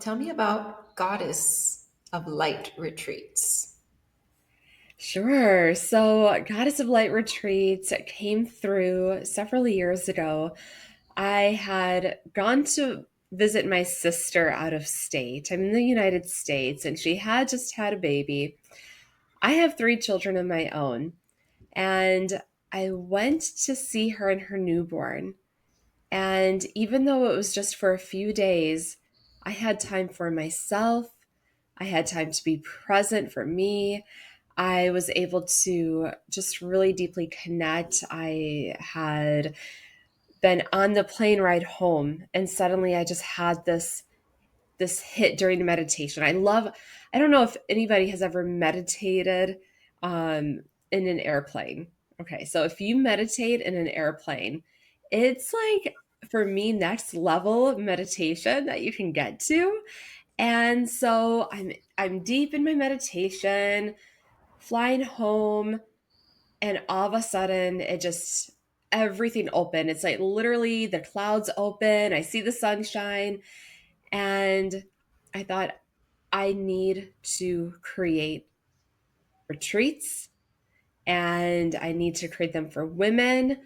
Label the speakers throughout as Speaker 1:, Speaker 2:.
Speaker 1: tell me about Goddess of Light retreats.
Speaker 2: Sure. So, Goddess of Light retreats came through several years ago. I had gone to visit my sister out of state. I'm in the United States, and she had just had a baby. I have three children of my own, and I went to see her and her newborn. And even though it was just for a few days, I had time for myself. I had time to be present for me. I was able to just really deeply connect. I had been on the plane ride home, and suddenly I just had this hit during meditation. I don't know if anybody has ever meditated in an airplane. Okay, so if you meditate in an airplane, it's like, for me, next level meditation that you can get to. And so I'm deep in my meditation, flying home, and all of a sudden it just everything open. It's like literally the clouds open. I see the sunshine, and I thought I need to create retreats, and I need to create them for women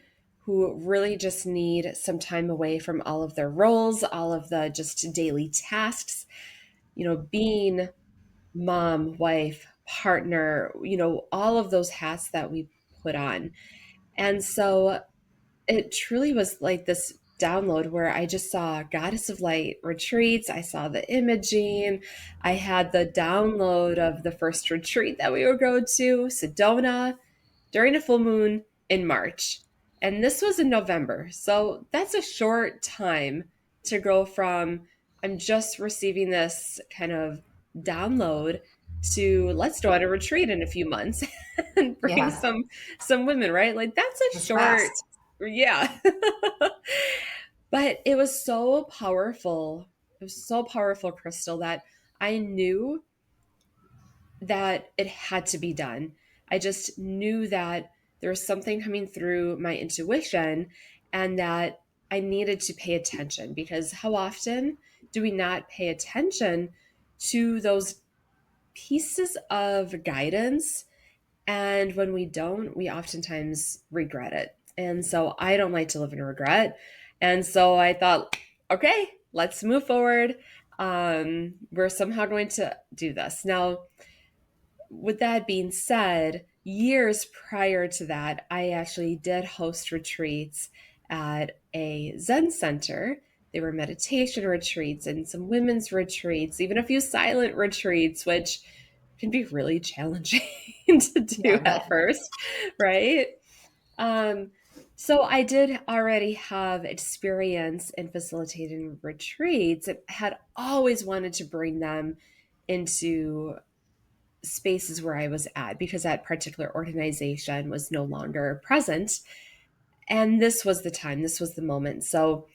Speaker 2: who really just need some time away from all of their roles, all of the just daily tasks, being mom, wife, partner, all of those hats that we put on. And so it truly was like this download where I just saw Goddess of Light retreats. I saw the imaging. I had the download of the first retreat that we would go to, Sedona, during a full moon in March. And this was in November. So that's a short time to go from I'm just receiving this kind of download to let's go on a retreat in a few months and bring
Speaker 1: Yeah,
Speaker 2: some women, right? Like that's a
Speaker 1: it's
Speaker 2: short,
Speaker 1: fast.
Speaker 2: yeah. But it was so powerful. It was so powerful, Crystal, that I knew that it had to be done. I just knew that there was something coming through my intuition and that I needed to pay attention, because how often do we not pay attention to those pieces of guidance? And when we don't, we oftentimes regret it. And so I don't like to live in regret. And so I thought, okay, let's move forward. We're somehow going to do this. Now, with that being said, years prior to that, I actually did host retreats at a Zen center. They were meditation retreats and some women's retreats, even a few silent retreats, which can be really challenging to
Speaker 1: Yeah,
Speaker 2: do
Speaker 1: I
Speaker 2: at
Speaker 1: bet.
Speaker 2: first, right? Um, so I did already have experience in facilitating retreats and had always wanted to bring them into spaces where I was at, because that particular organization was no longer present. And this was the time, this was the moment. So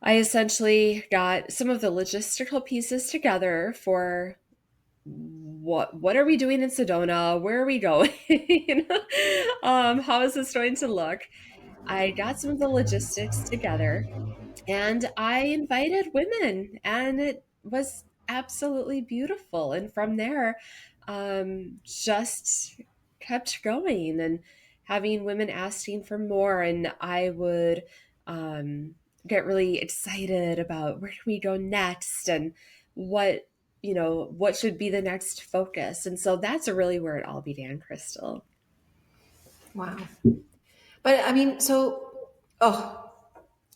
Speaker 2: I essentially got some of the logistical pieces together for what are we doing in Sedona? Where are we going? How is this going to look? I got some of the logistics together, and I invited women, and it was absolutely beautiful. And from there, just kept going and having women asking for more. And I would um, get really excited about where do we go next and what, what should be the next focus. And so that's really where it all began, Crystal.
Speaker 1: Wow. But I mean, oh,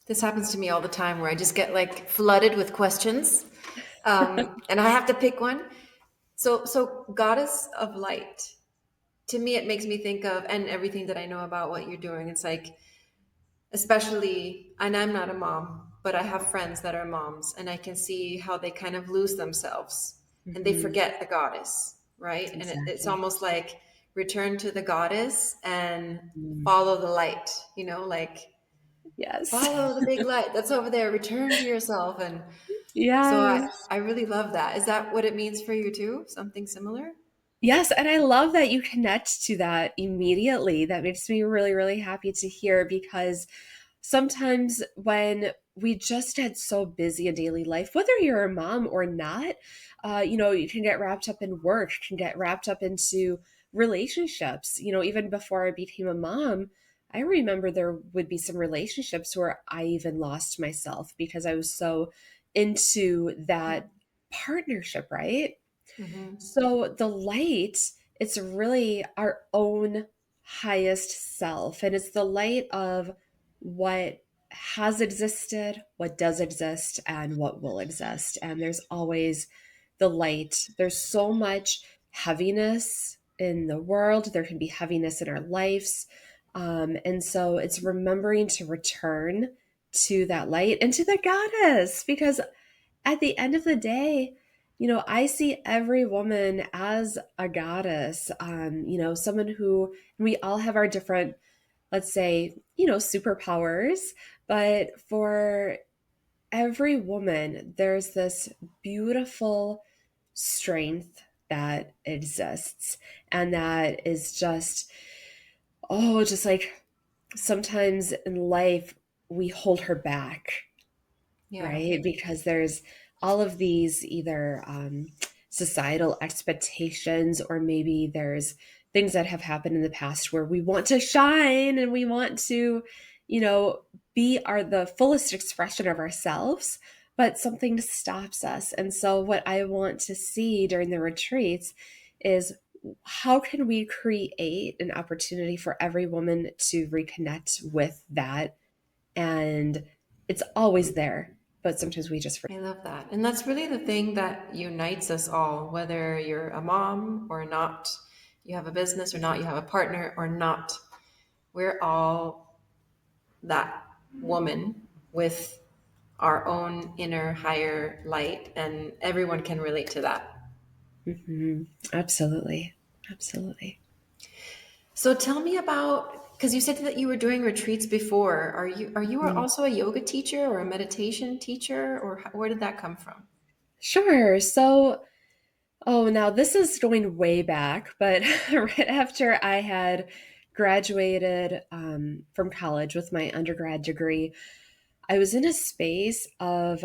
Speaker 1: this happens to me all the time where I just get like flooded with questions, and I have to pick one. So Goddess of Light. To me, it makes me think of, and everything that I know about what you're doing. It's like, especially, and I'm not a mom, but I have friends that are moms, and I can see how they kind of lose themselves and they
Speaker 2: Hmm.
Speaker 1: forget the goddess, right? And it's
Speaker 2: Exactly.
Speaker 1: almost like return to the goddess and
Speaker 2: Mm.
Speaker 1: follow the light, like
Speaker 2: Yes.
Speaker 1: follow the big light that's over there, return to yourself. And so
Speaker 2: Yes.
Speaker 1: I really love that. Is that what it means for you too? Something similar?
Speaker 2: Yes, and I love that you connect to that immediately. That makes me really, really happy to hear, because sometimes when we just get so busy in daily life, whether you're a mom or not. You can get wrapped up in work, can get wrapped up into relationships. Even before I became a mom, I remember there would be some relationships where I even lost myself because I was so into that partnership, right?
Speaker 1: Mm-hmm.
Speaker 2: So the light, it's really our own highest self. And it's the light of what has existed, what does exist, and what will exist. And there's always the light. There's so much heaviness in the world, there can be heaviness in our lives. And so it's remembering to return to that light and to the goddess, because at the end of the day, I see every woman as a goddess, someone who, and we all have our different, let's say, superpowers, but for every woman, there's this beautiful strength that exists. And that is just, oh, just like sometimes in life, we hold her back,
Speaker 1: Yeah.
Speaker 2: right? Because there's all of these either societal expectations, or maybe there's things that have happened in the past where we want to shine and we want to, you know, be the fullest expression of ourselves, but something stops us. And so, what I want to see during the retreats is how can we create an opportunity for every woman to reconnect with that, and it's always there, but sometimes we just forget.
Speaker 1: I love that. And that's really the thing that unites us all, whether you're a mom or not, you have a business or not, you have a partner or not. We're all that woman with our own inner higher light, and everyone can relate to that.
Speaker 2: Absolutely. Absolutely.
Speaker 1: So tell me about, because you said that you were doing retreats before. Are you
Speaker 2: Mhm.
Speaker 1: also a yoga teacher or a meditation teacher, or where did that come from?
Speaker 2: Sure. So, oh, now this is going way back, but right after I had graduated from college with my undergrad degree, I was in a space of,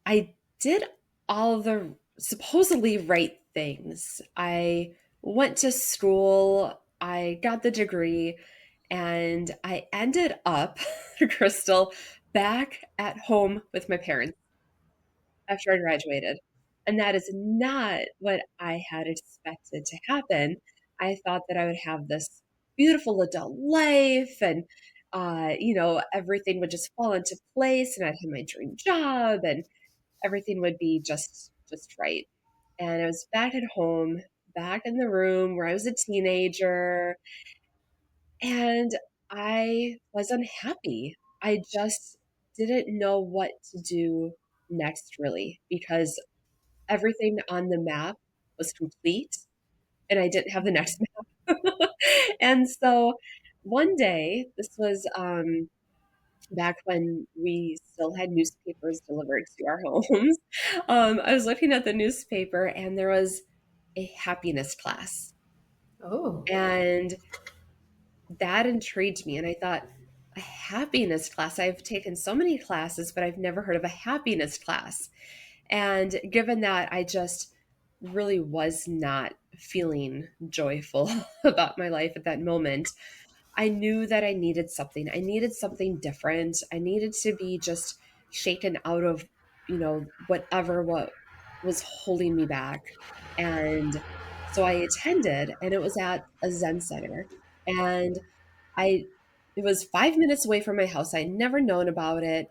Speaker 2: I did all the supposedly right things. I went to school, I got the degree, and I ended up, Crystal, back at home with my parents after I graduated. And that is not what I had expected to happen. I thought that I would have this beautiful adult life, and everything would just fall into place, and I'd have my dream job, and everything would be just right. And I was back at home, back in the room where I was a teenager, and I was unhappy. I just didn't know what to do next, really, because everything on the map was complete and I didn't have the next map. And so one day, this was back when we still had newspapers delivered to our homes. I was looking at the newspaper and there was a happiness class.
Speaker 1: Oh,
Speaker 2: And that intrigued me. And I thought, a happiness class? I've taken so many classes, but I've never heard of a happiness class. And given that I just really was not feeling joyful about my life at that moment, I knew that I needed something. I needed something different. I needed to be just shaken out of, what was holding me back. And so I attended, and it was at a Zen center. And I it was 5 minutes away from my house. I'd never known about it.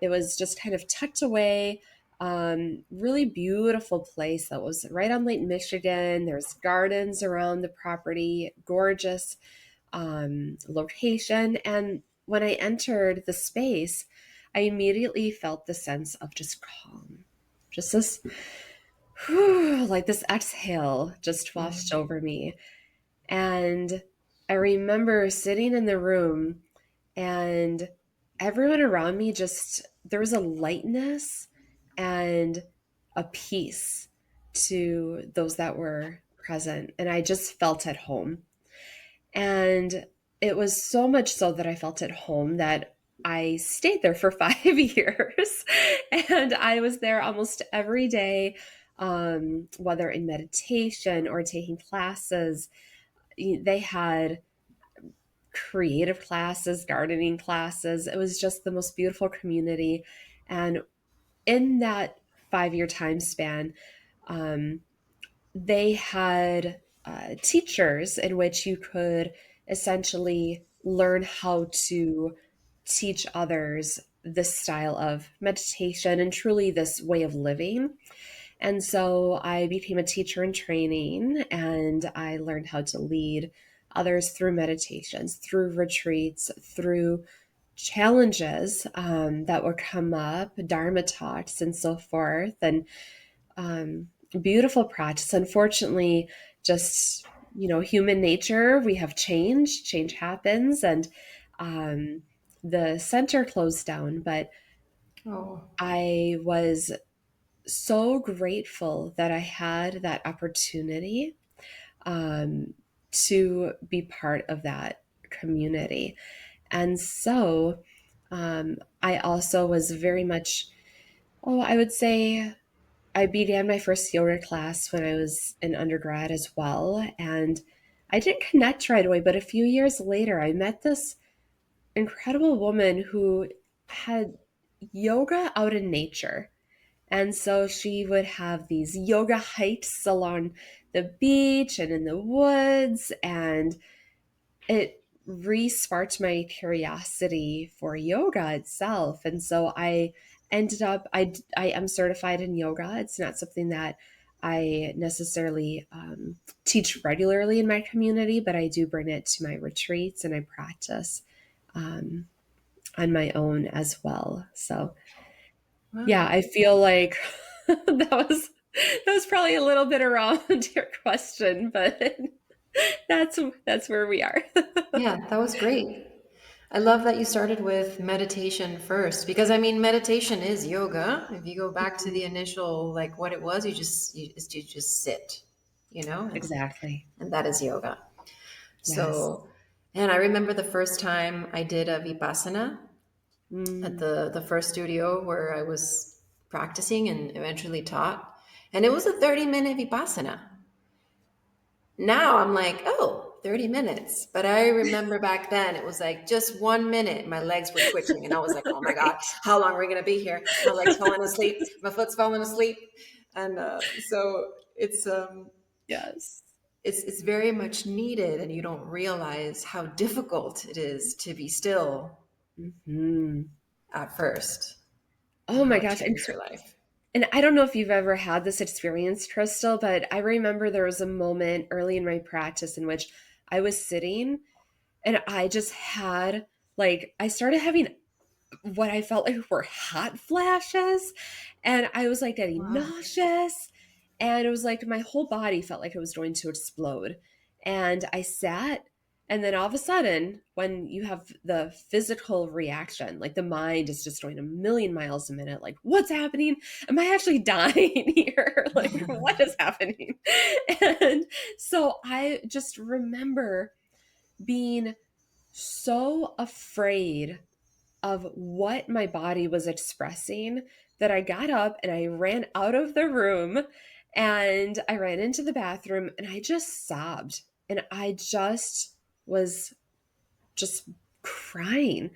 Speaker 2: It was just kind of tucked away. Really beautiful place that was right on Lake Michigan. There's gardens around the property, gorgeous location. And when I entered the space, I immediately felt the sense of just calm, just this, whew, like this exhale just washed over me. And I remember sitting in the room, and everyone around me just, there was a lightness and a peace to those that were present. And I just felt at home. And it was so much so that I felt at home that I stayed there for 5 years, and I was there almost every day, whether in meditation or taking classes. They had creative classes, gardening classes. It was just the most beautiful community. And in that 5 year time span, um, they had teachers in which you could essentially learn how to teach others this style of meditation and truly this way of living. And so I became a teacher in training, and I learned how to lead others through meditations, through retreats, through challenges that would come up, Dharma talks, and so forth. And beautiful practice. Unfortunately, just, human nature, we have change happens, and um, the center closed down. But
Speaker 1: Oh,
Speaker 2: I was so grateful that I had that opportunity um, to be part of that community. And so I also was very much, I would say, I began my first yoga class when I was in undergrad as well. And I didn't connect right away, but a few years later, I met this incredible woman who had yoga out in nature. And so she would have these yoga hikes along the beach and in the woods. And it re-sparked my curiosity for yoga itself. And so I ended up, I am certified in yoga. It's not something that I necessarily teach regularly in my community, but I do bring it to my retreats and I practice um, on my own as well. So yeah,
Speaker 1: wow.
Speaker 2: I feel like that was probably a little bit around your question, but that's where we are.
Speaker 1: Yeah, that was great. I love that you started with meditation first because I mean meditation is yoga. If you go back to the initial like what it was, you just sit,
Speaker 2: Exactly.
Speaker 1: and that is yoga.
Speaker 2: Yes.
Speaker 1: So, and I remember the first time I did a vipassana at
Speaker 2: Mm.
Speaker 1: the first studio where I was practicing and eventually taught, and it was a 30-minute vipassana. Now I'm like, oh, 30 minutes. But I remember back then it was like just 1 minute. My legs were twitching and I was like, oh my God,
Speaker 2: Right.
Speaker 1: how long are we going to be here? My legs falling asleep. My foot's falling asleep. And so
Speaker 2: Yes.
Speaker 1: it's very much needed. And you don't realize how difficult it is to be still
Speaker 2: Hmm.
Speaker 1: at first and
Speaker 2: Oh
Speaker 1: how
Speaker 2: my
Speaker 1: it
Speaker 2: gosh. And
Speaker 1: changes your life.
Speaker 2: I don't know if you've ever had this experience, Crystal, but I remember there was a moment early in my practice in which I was sitting and I just had I started having what I felt like were hot flashes. And I was like getting
Speaker 1: Wow.
Speaker 2: nauseous. And it was like my whole body felt like it was going to explode. And I sat, and then all of a sudden, when you have the physical reaction, like the mind is just going a million miles a minute, like, what's happening? Am I actually dying here? Like, what is happening? And so I just remember being so afraid of what my body was expressing that I got up and I ran out of the room and I ran into the bathroom and I just sobbed and I just was just crying.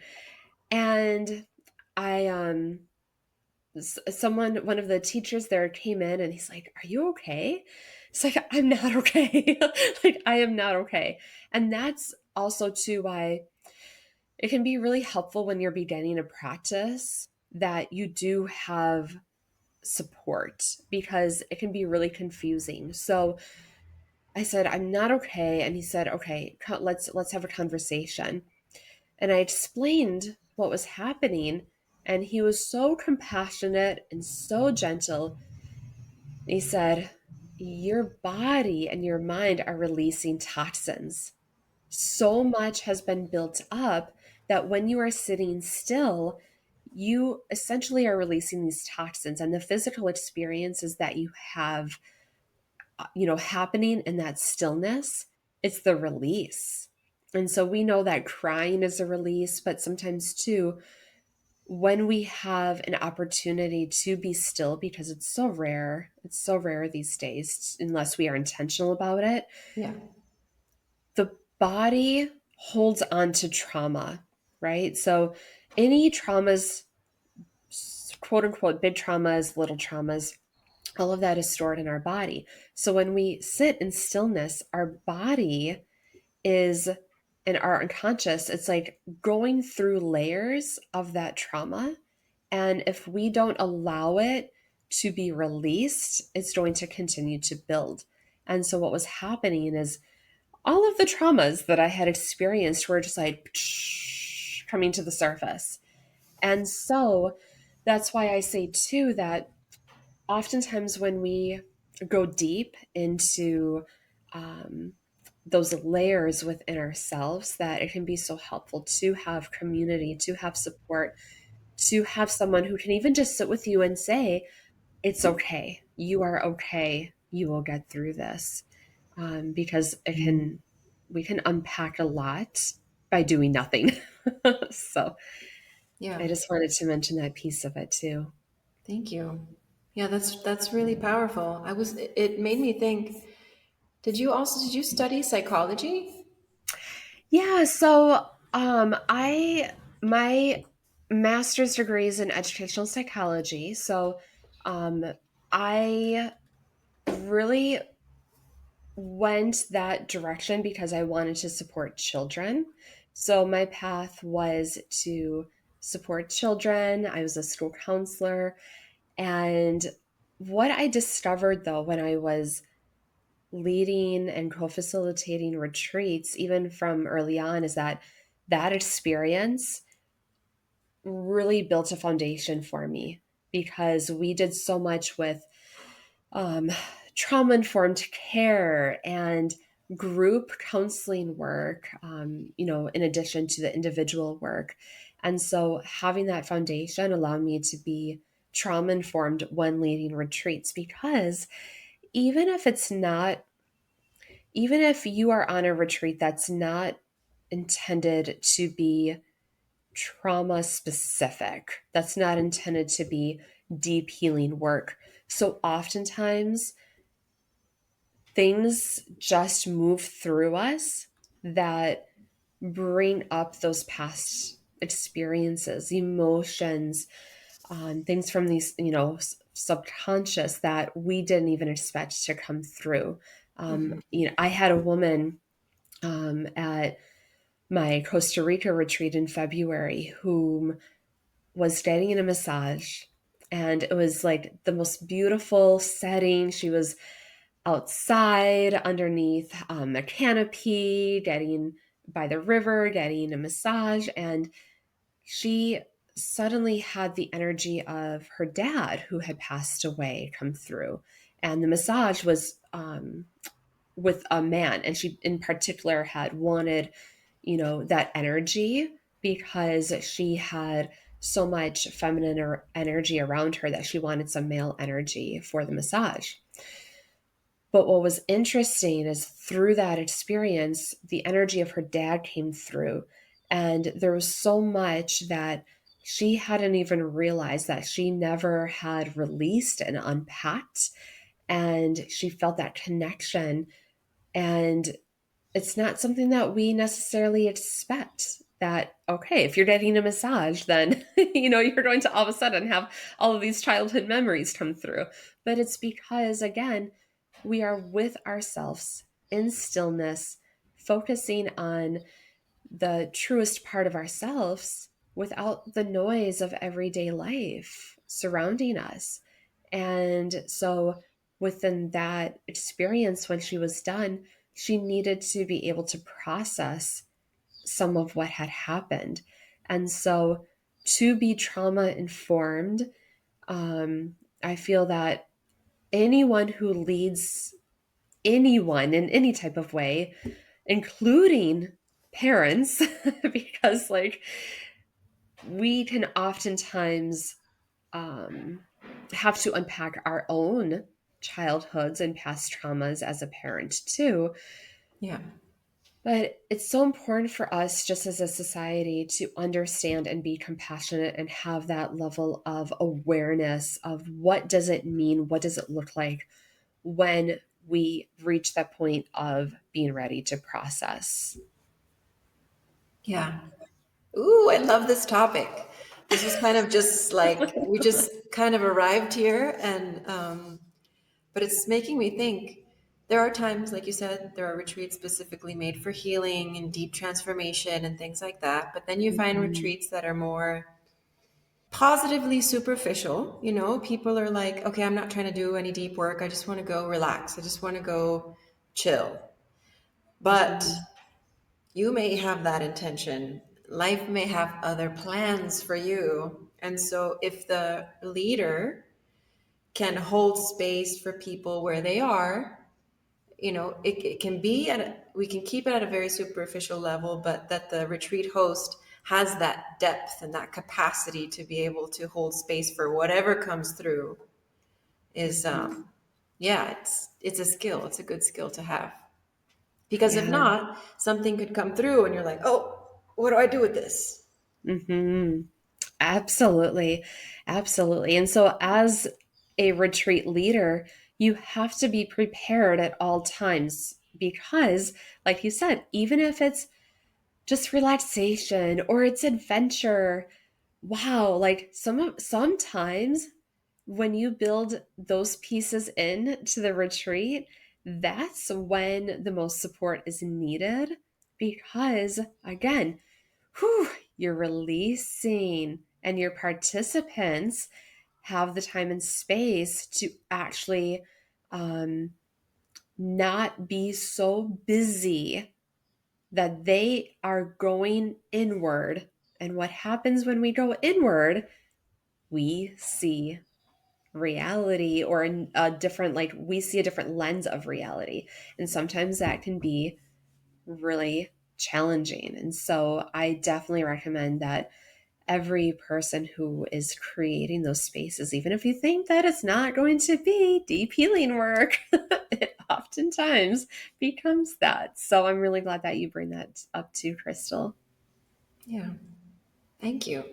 Speaker 2: And I someone one of the teachers there came in and he's like, "Are you okay?" It's like, "I'm not okay." Like I am not okay. And that's also too why it can be really helpful when you're beginning a practice that you do have support because it can be really confusing. So I said, "I'm not okay." And he said, "Okay, let's have a conversation." And I explained what was happening, and he was so compassionate and so gentle. He said, "Your body and your mind are releasing toxins. So much has been built up that when you are sitting still, you essentially are releasing these toxins and the physical experiences that you have, happening in that stillness. It's the release." And so we know that crying is a release, but sometimes too, when we have an opportunity to be still, because it's so rare these days, unless we are intentional about it,
Speaker 1: Yeah.
Speaker 2: the body holds on to trauma, right? So any traumas, quote unquote, big traumas, little traumas, all of that is stored in our body. So when we sit in stillness, our body is in our unconscious, it's like going through layers of that trauma. And if we don't allow it to be released, it's going to continue to build. And so what was happening is all of the traumas that I had experienced were just like coming to the surface. And so that's why I say too that oftentimes when we go deep into um, those layers within ourselves, that it can be so helpful to have community, to have support, to have someone who can even just sit with you and say, it's okay, you are okay, you will get through this. Because we can unpack a lot by doing nothing. So
Speaker 1: Yeah.
Speaker 2: I just wanted to mention that piece of it too.
Speaker 1: Thank you. Yeah, that's really powerful. It made me think, did you study psychology?
Speaker 2: Yeah, so I my master's degree is in educational psychology. So um I really went that direction because I wanted to support children. So my path was to support children. I was a school counselor. And what I discovered though when I was leading and co-facilitating retreats, even from early on, is that that experience really built a foundation for me because we did so much with um, trauma informed care and group counseling work, in addition to the individual work. And so having that foundation allowed me to be trauma informed when leading retreats because even if it's not, even if you are on a retreat that's not intended to be trauma specific, that's not intended to be deep healing work. So oftentimes things just move through us that bring up those past experiences, emotions, things from these, subconscious that we didn't even expect to come through.
Speaker 1: Hmm.
Speaker 2: I had a woman at my Costa Rica retreat in February whom was getting a massage. And it was like the most beautiful setting. She was outside underneath a canopy, getting by the river, getting a massage. And she suddenly had the energy of her dad, who had passed away, come through. And the massage was with a man. And she, in particular, had wanted, that energy because she had so much feminine energy around her that she wanted some male energy for the massage. But what was interesting is through that experience, the energy of her dad came through. And there was so much that she hadn't even realized that she never had released and unpacked. And she felt that connection. And it's not something that we necessarily expect that, okay, if you're getting a massage, then, you're going to all of a sudden have all of these childhood memories come through. But it's because, again, we are with ourselves in stillness, focusing on the truest part of ourselves without the noise of everyday life surrounding us. And so, within that experience, when she was done, she needed to be able to process some of what had happened. And so, to be trauma informed, I feel that anyone who leads anyone in any type of way, including parents, because like we can oftentimes um, have to unpack our own childhoods and past traumas as a parent too.
Speaker 1: Yeah.
Speaker 2: But it's so important for us, just as a society, to understand and be compassionate and have that level of awareness of what does it mean, what does it look like when we reach that point of being ready to process.
Speaker 1: Yeah. Ooh, I love this topic. This was kind of just like we just kind of arrived here, and but it's making me think. There are times, like you said, there are retreats specifically made for healing and deep transformation and things like that. But then you find
Speaker 2: Mhm.
Speaker 1: retreats that are more positively superficial. You know, people are like, okay, I'm not trying to do any deep work. I just want to go relax. I just want to go chill. But
Speaker 2: Mhm.
Speaker 1: you may have that intention. Life may have other plans for you. And so if the leader can hold space for people where they are, it can be we can keep it at a very superficial level, but that the retreat host has that depth and that capacity to be able to hold space for whatever comes through is,
Speaker 2: Mhm.
Speaker 1: yeah, it's a skill. It's a good skill to have. Because if
Speaker 2: Yeah.
Speaker 1: not, something could come through and you're like, oh, what do I do with this?
Speaker 2: Mhm. Absolutely. Absolutely. And so, as a retreat leader, you have to be prepared at all times because, like you said, even if it's just relaxation or it's adventure, wow, like sometimes when you build those pieces in to the retreat, that's when the most support is needed because, again, whew, you're releasing and your participants have the time and space to actually um, not be so busy that they are going inward. And what happens when we go inward? We see reality or a different, like, we see a different lens of reality. And sometimes that can be really challenging. And so I definitely recommend that every person who is creating those spaces, even if you think that it's not going to be deep healing work, it oftentimes becomes that. So I'm really glad that you bring that up too, Crystal.
Speaker 1: Yeah, thank you.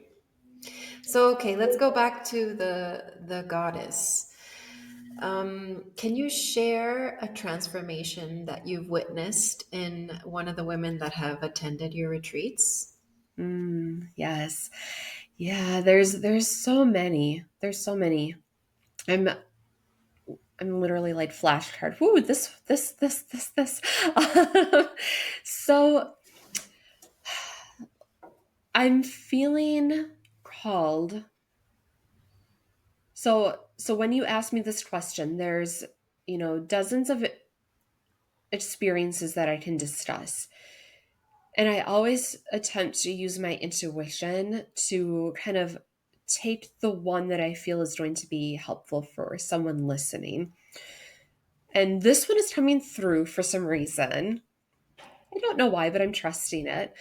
Speaker 1: So, okay, let's go back to the goddess. Can you share a transformation that you've witnessed in one of the women that have attended your retreats?
Speaker 2: Yes. Yeah, there's so many. There's so many. I'm I'm literally like flashcard. Woo, this. So I'm feeling called. So when you ask me this question, there's, dozens of experiences that I can discuss. And I always attempt to use my intuition to kind of take the one that I feel is going to be helpful for someone listening. And this one is coming through for some reason. I don't know why, but I'm trusting it.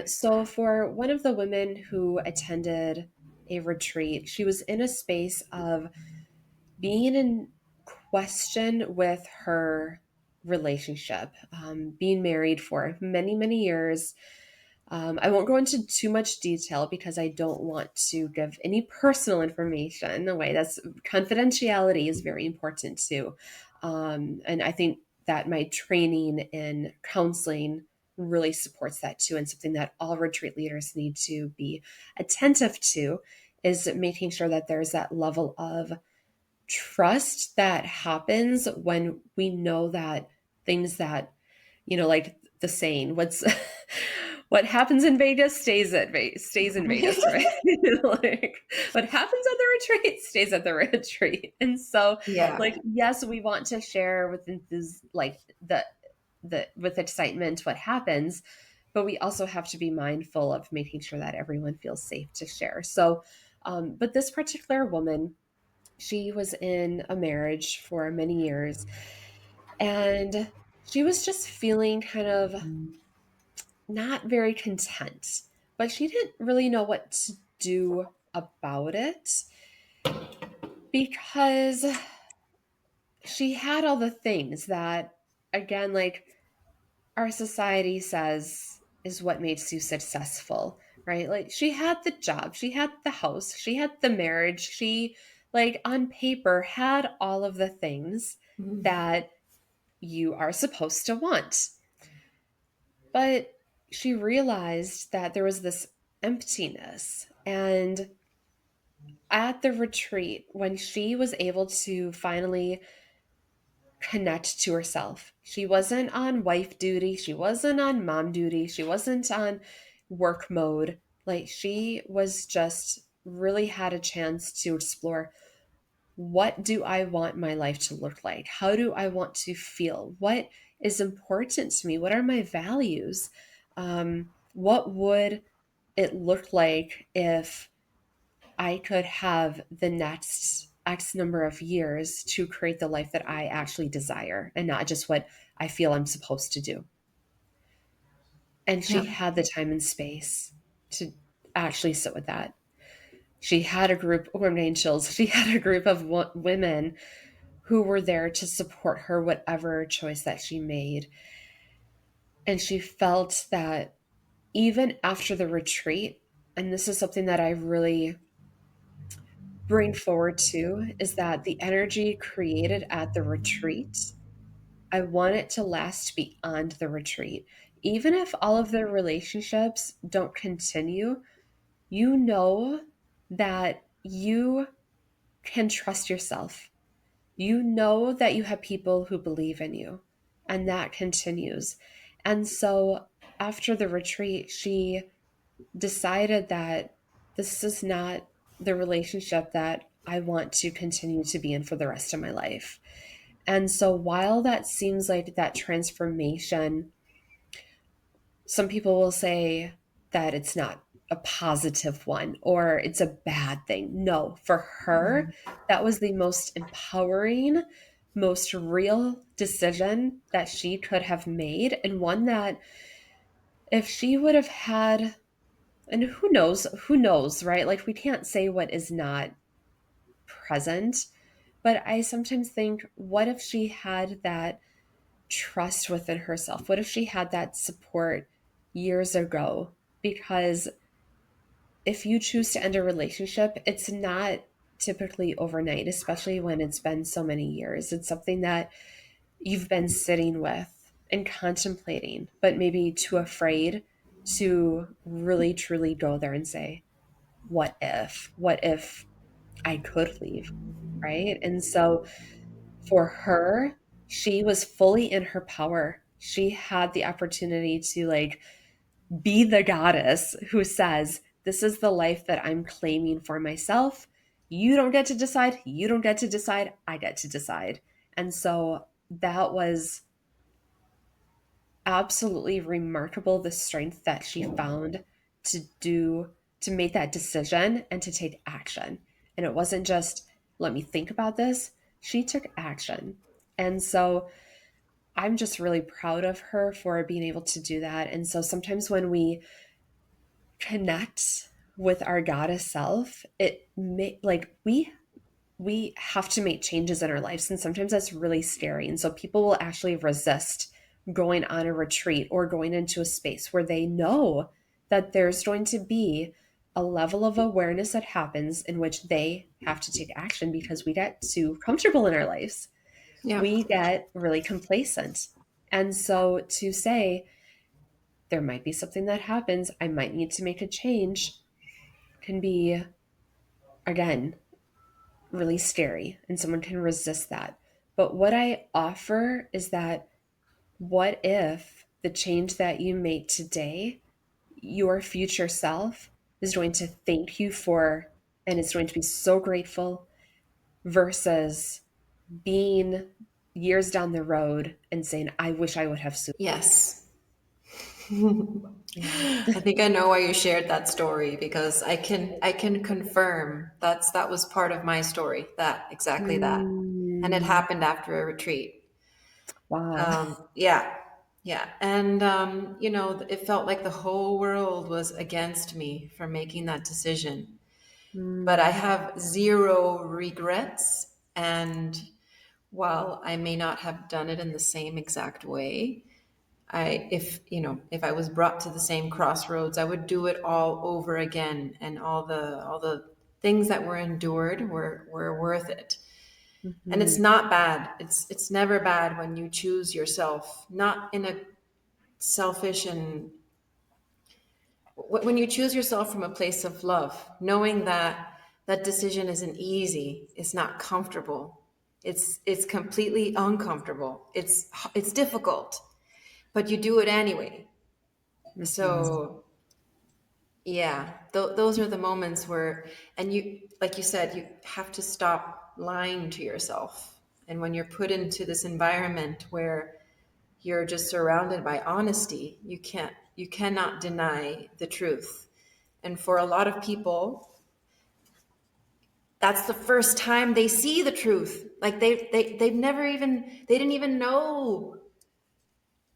Speaker 2: So, for one of the women who attended a retreat, she was in a space of being in question with her relationship, being married for many, many years. I won't go into too much detail because I don't want to give any personal information away. That's confidentiality is very important too. And I think that my training in counseling really supports that too. And something that all retreat leaders need to be attentive to is making sure that there's that level of trust that happens when we know that things that, like the saying, what happens in Vegas stays in Vegas, right? Like what happens at the retreat stays at the retreat. And so,
Speaker 1: Yeah.
Speaker 2: like, yes, we want to share with like the with excitement what happens, but we also have to be mindful of making sure that everyone feels safe to share. So, but this particular woman, she was in a marriage for many years, and she was just feeling kind of not very content, but she didn't really know what to do about it because she had all the things that, again, like, our society says is what makes you successful, right? Like she had the job, she had the house, she had the marriage, she like on paper had all of the things
Speaker 1: Mhm.
Speaker 2: that you are supposed to want. But she realized that there was this emptiness. And at the retreat, when she was able to finally connect to herself, she wasn't on wife duty, she wasn't on mom duty, she wasn't on work mode. Like she was just really had a chance to explore, what do I want my life to look like? How do I want to feel? What is important to me? What are my values? What would it look like if I could have the next X number of years to create the life that I actually desire and not just what I feel I'm supposed to do? And she
Speaker 1: Yeah.
Speaker 2: had the time and space to actually sit with that. She had a group, or angels, she had a group of women who were there to support her, whatever choice that she made. And she felt that even after the retreat, and this is something that I really bring forward too, is that the energy created at the retreat, I want it to last beyond the retreat. Even if all of the relationships don't continue, you know that you can trust yourself. You know that you have people who believe in you, and that continues. And so after the retreat, she decided that this is not the relationship that I want to continue to be in for the rest of my life. And so while that seems like that transformation, some people will say that it's not a positive one or it's a bad thing. No, for her, that was the most empowering, most real decision that she could have made. And one that if she would have had, and who knows, right? Like we can't say what is not present. But I sometimes think, what if she had that trust within herself? What if she had that support years ago? Because if you choose to end a relationship, it's not typically overnight, especially when it's been so many years. It's something that you've been sitting with and contemplating, but maybe too afraid to really truly go there and say, what if? What if I could leave? Right. And so for her, she was fully in her power. She had the opportunity to like be the goddess who says, this is the life that I'm claiming for myself. You don't get to decide. You don't get to decide. I get to decide. And so that was absolutely remarkable, the strength that she found to do, to make that decision and to take action. And it wasn't just, let me think about this. She took action. And so I'm just really proud of her for being able to do that. And so sometimes when we connect with our goddess self, it may like we have to make changes in our lives, and sometimes that's really scary. And so people will actually resist going on a retreat or going into a space where they know that there's going to be a level of awareness that happens in which they have to take action because we get too comfortable in our lives.
Speaker 1: Yeah.
Speaker 2: We get really complacent. And so to say, there might be something that happens, I might need to make a change, can be, again, really scary and someone can resist that. But what I offer is that, what if the change that you make today, your future self is going to thank you for and is going to be so grateful, versus being years down the road and saying, I wish I would have sooner.
Speaker 1: Yes.
Speaker 2: Yeah.
Speaker 1: I think I know why you shared that story because I can confirm that was part of my story. That exactly that. And it
Speaker 2: Mm,
Speaker 1: happened after a retreat.
Speaker 2: wow.
Speaker 1: Yeah. Yeah. And it felt like the whole world was against me for making that decision. But I
Speaker 2: Mm,
Speaker 1: have zero regrets, and while I may not have done it in the same exact way, if I was brought to the same crossroads, I would do it all over again, and all the things that were endured were worth it. And it's
Speaker 2: Mhm.
Speaker 1: not bad. It's never bad when you choose yourself, not in a selfish and when you choose yourself from a place of love, knowing that that decision isn't easy, it's not comfortable, it's completely uncomfortable, it's difficult, but you do it anyway.
Speaker 2: Mhm.
Speaker 1: So yeah, those are the moments where, and you, like you said, you have to stop lying to yourself. And when you're put into this environment where you're just surrounded by honesty, you cannot deny the truth. And for a lot of people, that's the first time they see the truth. Like they've never even, they didn't even know.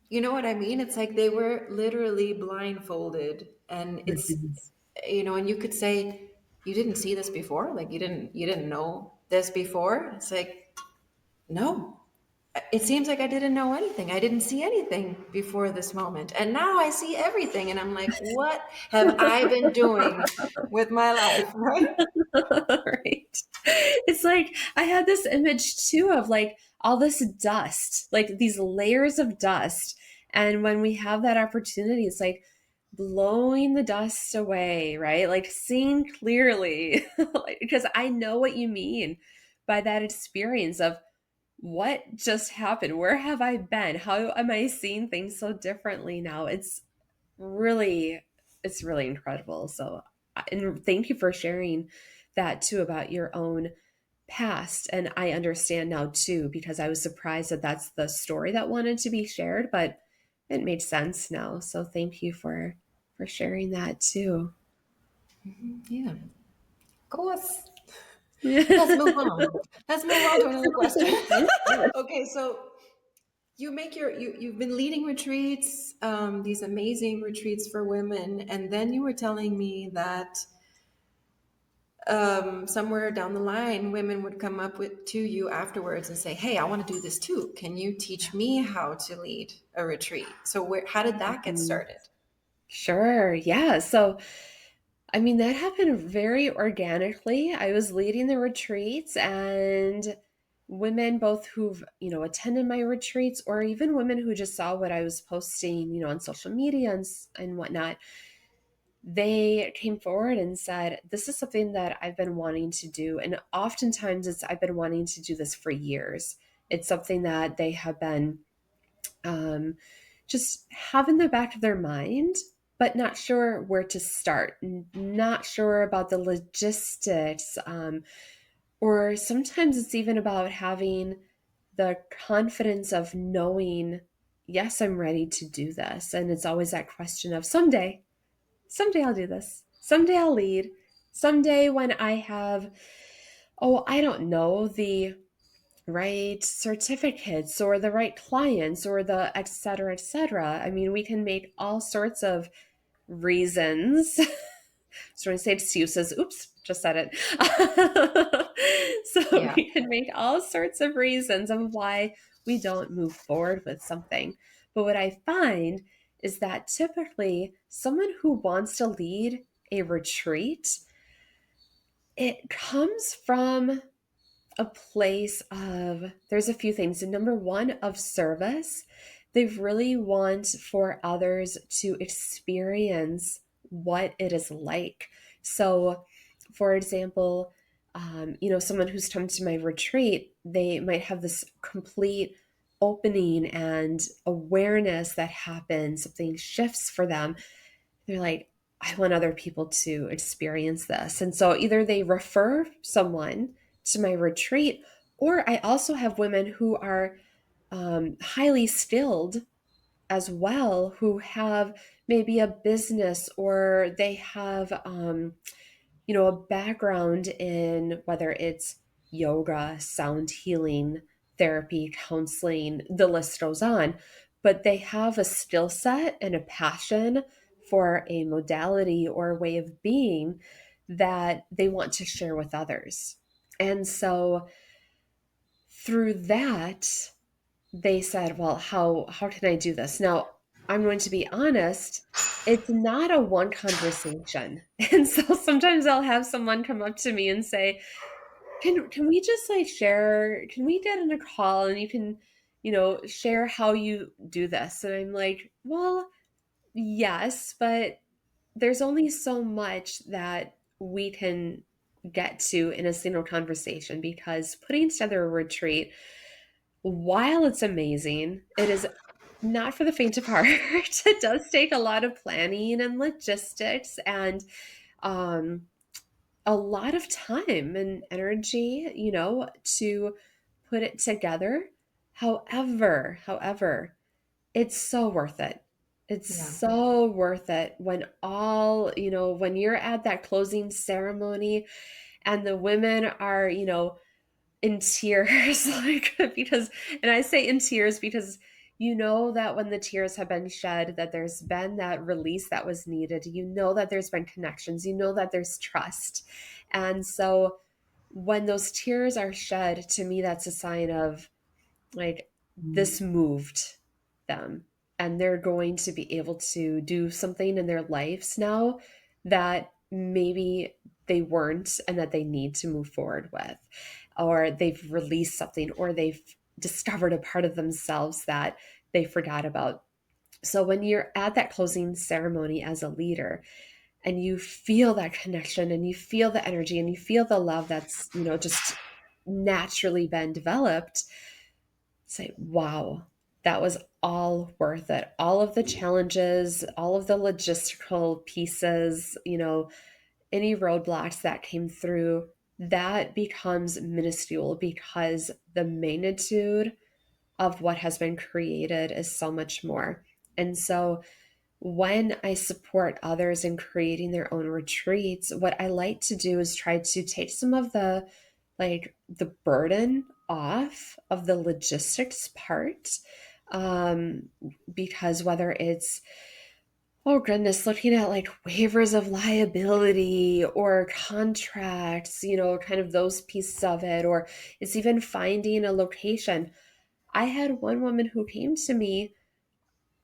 Speaker 1: You know what I mean? It's like they were literally blindfolded, and
Speaker 2: Mhm.
Speaker 1: and you could say, you didn't see this before? Like you didn't know this before? It's like, no. It seems like I didn't know anything. I didn't see anything before this moment. And now I see everything. And I'm like, what have I been doing with my life? Right?
Speaker 2: Right. It's like I had this image too of like all this dust, like these layers of dust. And when we have that opportunity, it's like blowing the dust away, right? Like seeing clearly, like, because I know what you mean by that experience of what just happened? Where have I been? How am I seeing things so differently now? Really, it's really incredible. So, and thank you for sharing that too about your own past. And I understand now too, because I was surprised that that's the story that wanted to be shared, but it made sense now. So thank you for sharing that too.
Speaker 1: Yeah, of course. Let's
Speaker 2: Yeah.
Speaker 1: move on. Let's move on to another question. Okay, so you've been leading retreats, these amazing retreats for women, and then you were telling me that somewhere down the line, women would come up to you afterwards and say, "Hey, I want to do this too. Can you teach me how to lead a retreat?" So, how did that get
Speaker 2: Mhm.
Speaker 1: started?
Speaker 2: Sure. Yeah. So, I mean, that happened very organically. I was leading the retreats, and women both who've, attended my retreats, or even women who just saw what I was posting, on social media and whatnot, they came forward and said, "This is something that I've been wanting to do." And oftentimes I've been wanting to do this for years. It's something that they have been um, just have in the back of their mind, but not sure where to start, not sure about the logistics. Or sometimes it's even about having the confidence of knowing, yes, I'm ready to do this. And it's always that question of someday I'll do this. Someday I'll lead. Someday when I have, oh, I don't know, the right certificates or the right clients or the et cetera, et cetera. I mean, we can make all sorts of reasons. So when I say excuses, oops, just said it. So
Speaker 1: Yeah.
Speaker 2: we can make all sorts of reasons of why we don't move forward with something. But what I find is that typically someone who wants to lead a retreat, it comes from a place of, there's a few things. And number one, of service. They really want for others to experience what it is like. So, for example, someone who's come to my retreat, they might have this complete opening and awareness that happens, something shifts for them. They're like, I want other people to experience this. And so either they refer someone to my retreat, or I also have women who are highly skilled as well, who have maybe a business, or they have a background in whether it's yoga, sound healing, therapy, counseling, the list goes on. But they have a skill set and a passion for a modality or a way of being that they want to share with others. And so through that, they said, well, how can I do this? Now, I'm going to be honest, it's not a one conversation. And so sometimes I'll have someone come up to me and say, can we just like share, can we get in a call and you can, share how you do this?" And I'm like, "Well, yes, but there's only so much that we can get to in a single conversation because putting together a retreat, while it's amazing, it is not for the faint of heart. It does take a lot of planning and logistics and um, a lot of time and energy, to put it together. However, it's so worth it. It's
Speaker 1: Yeah.
Speaker 2: so worth it when you're at that closing ceremony and the women are, in tears, like, because, and I say in tears because you know that when the tears have been shed, that there's been that release that was needed. You know that there's been connections. You know that there's trust. And so when those tears are shed, to me, that's a sign of like this moved them and they're going to be able to do something in their lives now that maybe they weren't and that they need to move forward with, or they've released something, or they've discovered a part of themselves that they forgot about. So when you're at that closing ceremony as a leader and you feel that connection and you feel the energy and you feel the love that's, just naturally been developed, say, wow, that was all worth it. All of the challenges, all of the logistical pieces, any roadblocks that came through, that becomes minuscule because the magnitude of what has been created is so much more. And so when I support others in creating their own retreats, what I like to do is try to take some of the burden off of the logistics part. Um, because whether it's, oh goodness, looking at like waivers of liability or contracts, kind of those pieces of it, or it's even finding a location. I had one woman who came to me.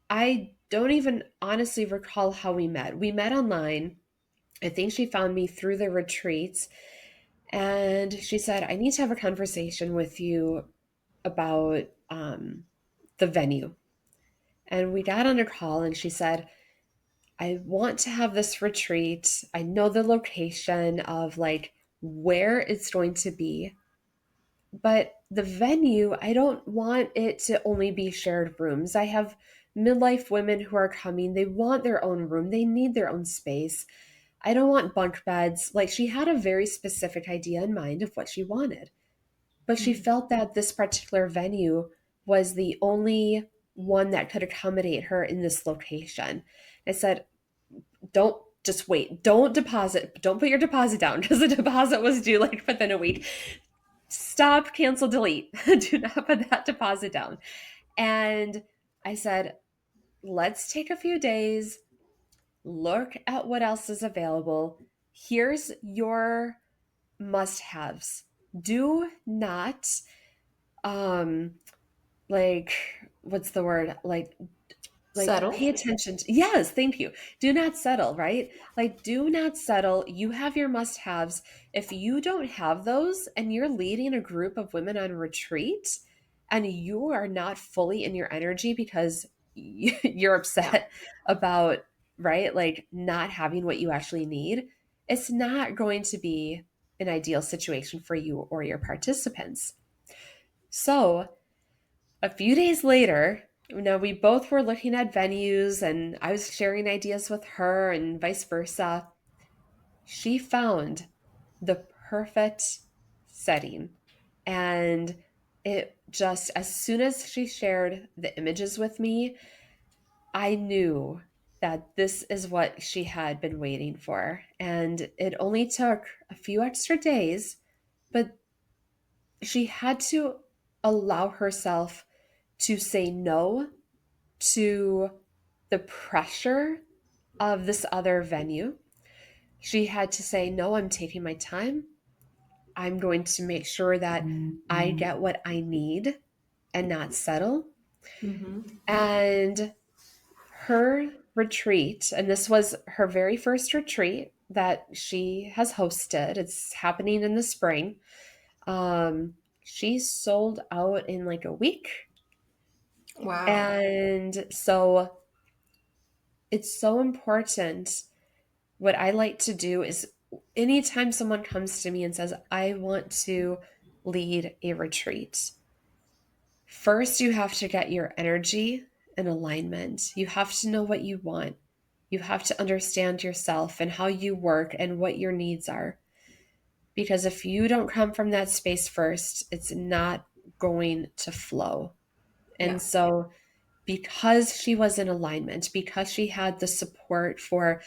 Speaker 2: I don't even honestly recall how we met. We met online. I think she found me through the retreats. And she said, "I need to have a conversation with you about the venue." And we got on a call, and she said, "I want to have this retreat. I know the location of like where it's going to be. But the venue, I don't want it to only be shared rooms. I have midlife women who are coming. They want their own room, they need their own space. I don't want bunk beds." Like she had a very specific idea in mind of what she wanted. But she felt that this particular venue was the only one that could accommodate her in this location. I said, "Don't just wait. Don't deposit. Don't put your deposit down because the deposit was due like within a week. Stop, cancel, delete. Do not put that deposit down." And I said, "Let's take a few days, look at what else is available. Here's your must haves. Do not, um, like, what's the word? Like
Speaker 1: Settle.
Speaker 2: pay attention to, yes, thank you, do not settle, right? Like do not settle. You have your must haves. If you don't have those and you're leading a group of women on retreat and you are not fully in your energy because you're
Speaker 1: Yeah.
Speaker 2: upset about, right, like not having what you actually need, it's not going to be an ideal situation for you or your participants. So a few days later, we both were looking at venues and I was sharing ideas with her and vice versa. She found the perfect setting. And it just, as soon as she shared the images with me, I knew that this is what she had been waiting for. And it only took a few extra days, but she had to allow herself to say no to the pressure of this other venue. She had to say, "No, I'm taking my time. I'm going to make sure that I get what I need and not settle."
Speaker 1: Mm-hmm.
Speaker 2: And her retreat, and this was her very first retreat that she has hosted. It's happening in the spring. She sold out in like a week.
Speaker 1: Wow.
Speaker 2: And so it's so important. What I like to do is anytime someone comes to me and says, I want to lead a retreat, first you have to get your energy in alignment. You have to know what you want. You have to understand yourself and how you work and what your needs are. Because if you don't come from that space first, it's not going to flow.
Speaker 1: Yeah.
Speaker 2: And so, because she was in alignment, because she had the support for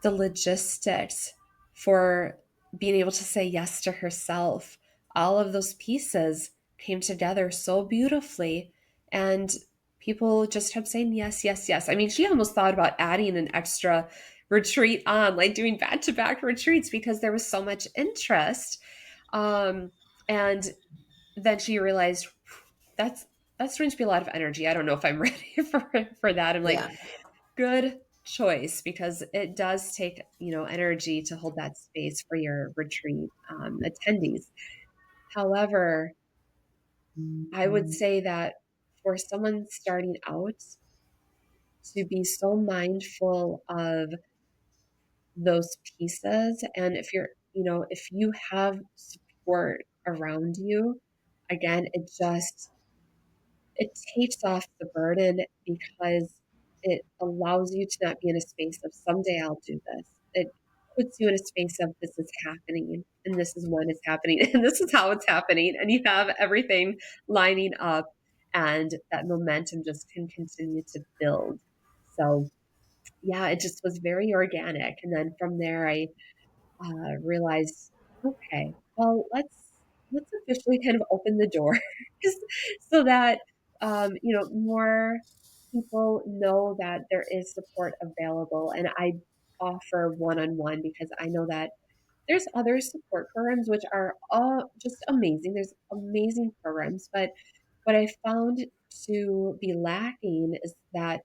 Speaker 2: the logistics, for being able to say yes to herself, all of those pieces came together so beautifully. And people just kept saying yes, yes, yes. I mean, she almost thought about adding an extra retreat on, like doing back to back retreats because there was so much interest. Um, and then she realized that's that's going to be a lot of energy. I don't know if I'm ready for that. I'm like,
Speaker 1: Yeah.
Speaker 2: good choice because it does take, energy to hold that space for your retreat attendees. However, I would say that for someone starting out, to be so mindful of those pieces, and if you have support around you, again, it takes off the burden because it allows you to not be in a space of someday I'll do this. It puts you in a space of this is happening and this is when it's happening and this is how it's happening. And you have everything lining up and that momentum just can continue to build. So, yeah, it just was very organic. And then from there, I realized, okay, well, let's officially kind of open the door so that more people know that there is support available, and I offer one-on-one because I know that there's other support programs which are all just amazing. There's amazing programs, but what I found to be lacking is that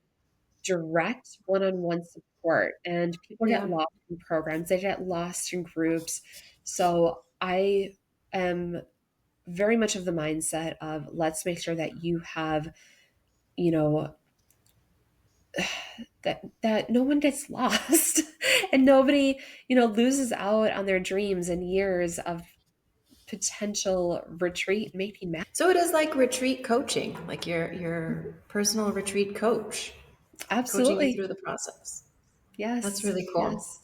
Speaker 2: direct one-on-one support, and people get
Speaker 1: Yeah.
Speaker 2: lost in programs, they get lost in groups. So I am very much of the mindset of let's make sure that you have, you know that no one gets lost and nobody, loses out on their dreams and years of potential retreat making.
Speaker 1: So it is like retreat coaching, like your personal retreat coach, coaching you
Speaker 2: Absolutely.
Speaker 1: through the process. That's
Speaker 2: Yes.
Speaker 1: really cool.
Speaker 2: Yes.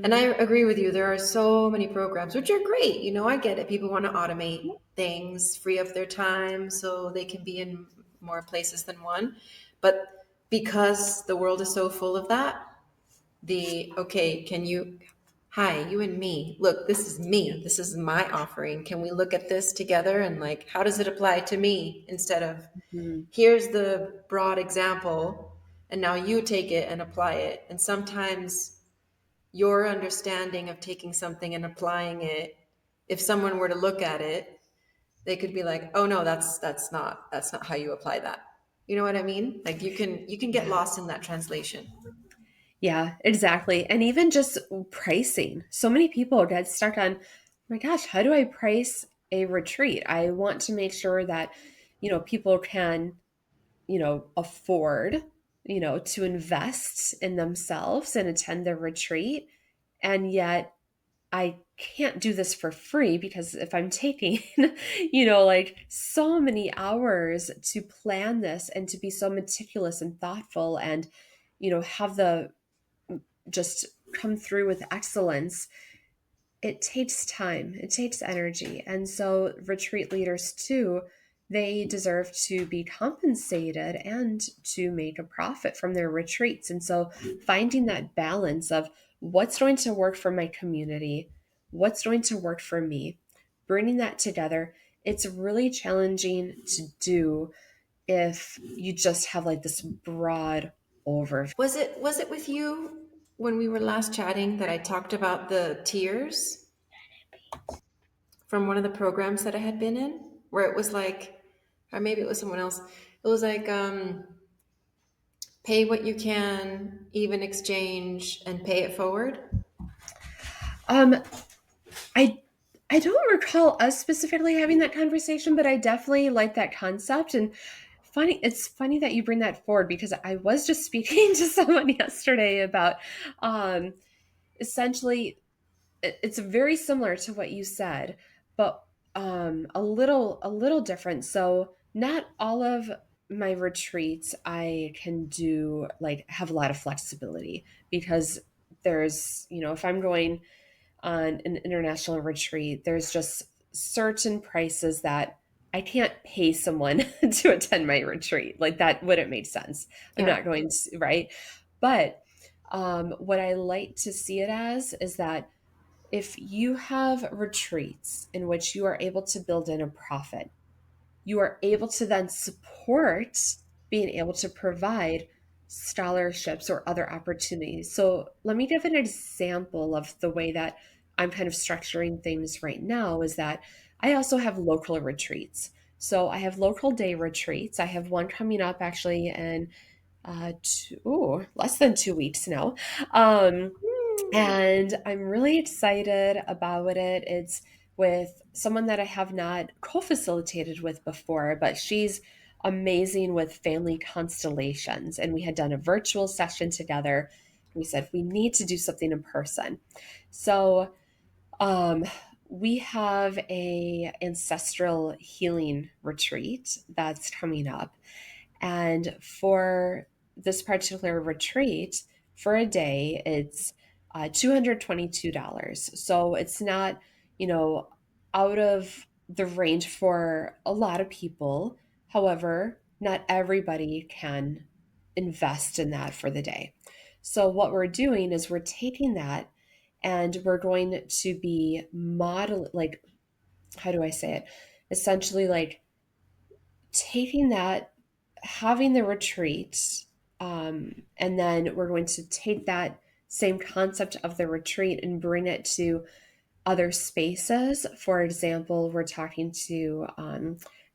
Speaker 1: And I
Speaker 2: Hmm.
Speaker 1: agree with you. There are so many programs, which are great. I get it. People want to automate things, free up their time so they can be in more places than one. But because the world is so full of that, okay, can you, hi, you and me, look, this is me. This is my offering. Can we look at this together and like, how does it apply to me instead of,
Speaker 2: Hmm.
Speaker 1: here's the broad example, and now you take it and apply it. And sometimes your understanding of taking something and applying it, if someone were to look at it, they could be like, oh no, that's not how you apply that. You know what I mean? Like you can get
Speaker 2: Yeah.
Speaker 1: lost in that translation.
Speaker 2: Yeah, exactly. And even just pricing. So many people get stuck on, oh my gosh, how do I price a retreat? I want to make sure that, people can, afford, to invest in themselves and attend the retreat. And yet I can't do this for free because if I'm taking, like so many hours to plan this and to be so meticulous and thoughtful and, have the just come through with excellence, it takes time, it takes energy. And so, retreat leaders, too, they deserve to be compensated and to make a profit from their retreats. And so, finding that balance of what's going to work for my community, what's going to work for me, bringing that together, it's really challenging to do if you just have like this broad overview.
Speaker 1: Was it with you when we were last chatting that I talked about the tiers from one of the programs that I had been in, where it was like, or maybe it was someone else. It was like Pay what you can, even exchange, and pay it forward?
Speaker 2: Um, I I don't recall us specifically having that conversation, but I definitely like that concept. And it's funny that you bring that forward because I was just speaking to someone yesterday about um, essentially it's very similar to what you said, but a little different. So not all of my retreats I can do like have a lot of flexibility because if I'm going on an international retreat, there's just certain prices that I can't pay someone to attend my retreat. Like that wouldn't make sense. I'm
Speaker 1: Yeah.
Speaker 2: not going to, right? But what I like to see it as is that if you have retreats in which you are able to build in a profit, you are able to then support being able to provide scholarships or other opportunities. So, let me give an example of the way that I'm kind of structuring things right now is that I also have local retreats. So, I have local day retreats. I have one coming up actually in less than 2 weeks now. Um, and I'm really excited about it. It's with someone that I have not co facilitated with before, but she's amazing with family constellations. And we had done a virtual session together. We said we need to do something in person. So, um, we have a ancestral healing retreat that's coming up. And for this particular retreat, for a day, it's $222. So it's not, you know, out of the range for a lot of people. However, not everybody can invest in that for the day. So what we're doing is we're taking that and we're going to be like, how do I say it? Essentially, like taking that, having the retreat, and then we're going to take that same concept of the retreat and bring it to other spaces. For example, we're talking to